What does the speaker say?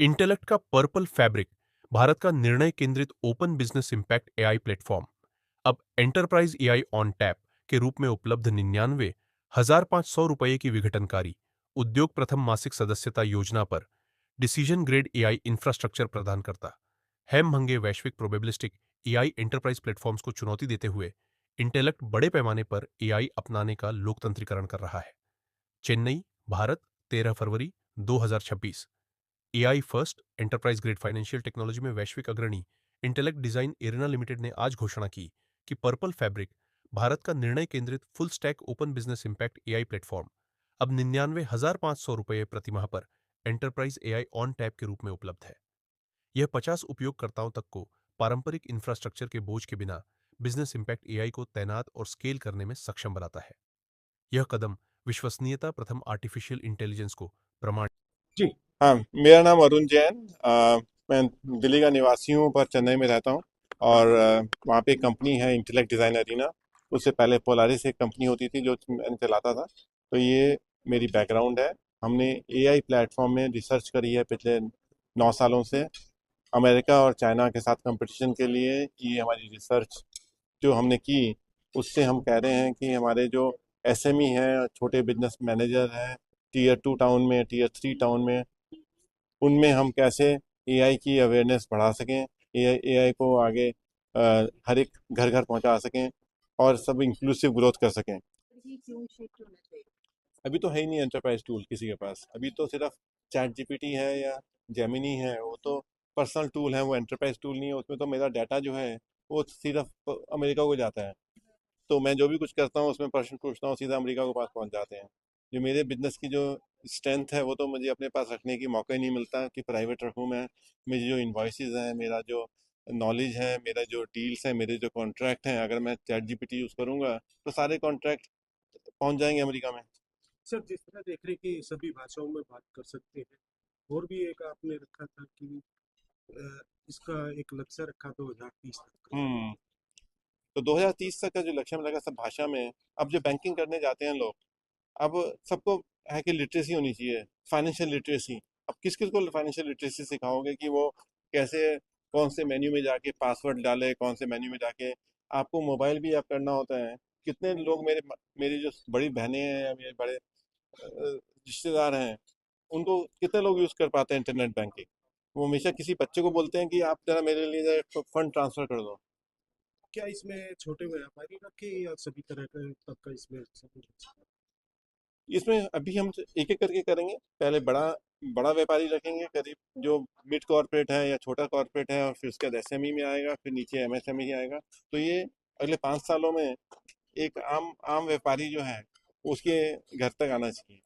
Intellect का purple fabric Bharat का निर्णय केंद्रित open business impact AI platform अब एंटरप्राइज एआई ऑन टैप के रूप में उपलब्ध 99,500 रुपये की विघटनकारी उद्योग प्रथम मासिक सदस्यता योजना पर डिसीजन ग्रेड एआई इंफ्रास्ट्रक्चर प्रदान करता हैम भंगे वैश्विक प्रोबेबिलिस्टिक एआई एंटरप्राइज प्लेटफॉर्म्स को चुनौती देते हुए इंटेलेक्ट बड़े पैमाने पर एआई अपनाने का लोकतंत्रीकरण कर रहा है। चेन्नई, भारत, 13 फरवरी 2026। AI first enterprise grade financial technology में वैश्विक अग्रणी इंटेलेक्ट डिजाइन एरिना लिमिटेड ने आज घोषणा की कि पर्पल फैब्रिक भारत का निर्णय केंद्रित full stack open business impact AI platform अब 99,500 रुपये प्रतिमाह पर एंटरप्राइज एआई ऑन टैप के रूप में उपलब्ध है। यह 50 उपयोगकर्ताओं तक को पारंपरिक इंफ्रास्ट्रक्चर के बोझ के बिना बिजनेस इंपैक्ट एआई को तैनात और स्केल करने में सक्षम बनाता है। यह कदम विश्वसनीयता प्रथम आर्टिफिशियल इंटेलिजेंस को प्रमाण जी हाँ, मेरा नाम अरुण जैन। मैं दिल्ली का निवासी हूँ पर चेन्नई में रहता हूँ। और वहाँ पे एक कंपनी है इंटेलेक्ट डिज़ाइन अरीना। उससे पहले पोलारिस एक कंपनी होती थी जो मैंने चलाता था। तो ये मेरी बैकग्राउंड है। हमने एआई प्लेटफॉर्म में रिसर्च करी है पिछले 9 सालों से। अमेरिका और चाइना के साथ कंपटीशन के लिए ये हमारी रिसर्च जो हमने की, उससे हम कह रहे हैं कि हमारे जो एसएमई हैं, छोटे बिजनेस मैनेजर हैं, टीयर 2 टाउन में, टीयर 3 टाउन में, उनमें हम कैसे एआई की अवेयरनेस बढ़ा सकें, एआई को आगे हर एक घर घर पहुंचा सकें और सब इंक्लूसिव ग्रोथ कर सकें। अभी तो है ही नहीं एंटरप्राइज टूल किसी के पास। अभी तो सिर्फ चैट जीपीटी है या जेमिनी है, वो तो पर्सनल टूल है, वो एंटरप्राइज टूल नहीं है। उसमें तो मेरा डाटा जो है वो सिर्फ अमेरिका को जाता है। तो मैं जो भी कुछ करता हूँ उसमें प्रश्न पूछता हूँ, सीधा अमेरिका के पास पहुँच जाते हैं। जो मेरे बिजनेस की जो स्ट्रेंथ है वो तो मुझे अपने पास रखने की मौका ही नहीं मिलता कि प्राइवेट रखूँ मैं। मेरी जो इन्वॉइसेस हैं, मेरा जो नॉलेज है, मेरा जो डील्स है, मेरे जो कॉन्ट्रैक्ट हैं, अगर मैं चैट जीपीटी यूज़ करूँगा तो सारे कॉन्ट्रैक्ट पहुँच जाएंगे अमेरिका में। सर, जिस तरह देख रहे कि सभी भाषाओं में बात कर सकते हैं, और भी एक आपने रखा था कि इसका एक लक्ष्य रखा 2030 तक का। हम्म। तो 2030 तक का जो लक्ष्य में लगा सब भाषा में। अब जो बैंकिंग करने जाते हैं लोग, अब सबको है कि लिटरेसी होनी चाहिए, फाइनेंशियल लिटरेसी। अब किस किस को फाइनेंशियल लिटरेसी सिखाओगे कि वो कैसे, कौन से मेन्यू में जाके पासवर्ड डाले, कौन से मेन्यू में जाके आपको मोबाइल भी ऐप करना होता है। कितने लोग मेरी जो बड़ी बहनें हैं या मेरे बड़े रिश्तेदार हैं, उनको कितने लोग यूज़ कर पाते हैं इंटरनेट बैंकिंग। वो हमेशा किसी बच्चे को बोलते हैं कि आप जरा मेरे लिए फंड ट्रांसफ़र कर दो। क्या इसमें छोटे व्यापारी रखे या सभी तरह का तब का इसमें सब? इसमें अभी हम एक एक करके करेंगे। पहले बड़ा बड़ा व्यापारी रखेंगे, करीब जो मिड कॉर्पोरेट है या छोटा कॉर्पोरेट है, और फिर उसके बाद एसएमई में आएगा, फिर नीचे एमएसएमई आएगा। तो ये अगले 5 सालों में एक आम आम व्यापारी जो है उसके घर तक आना चाहिए।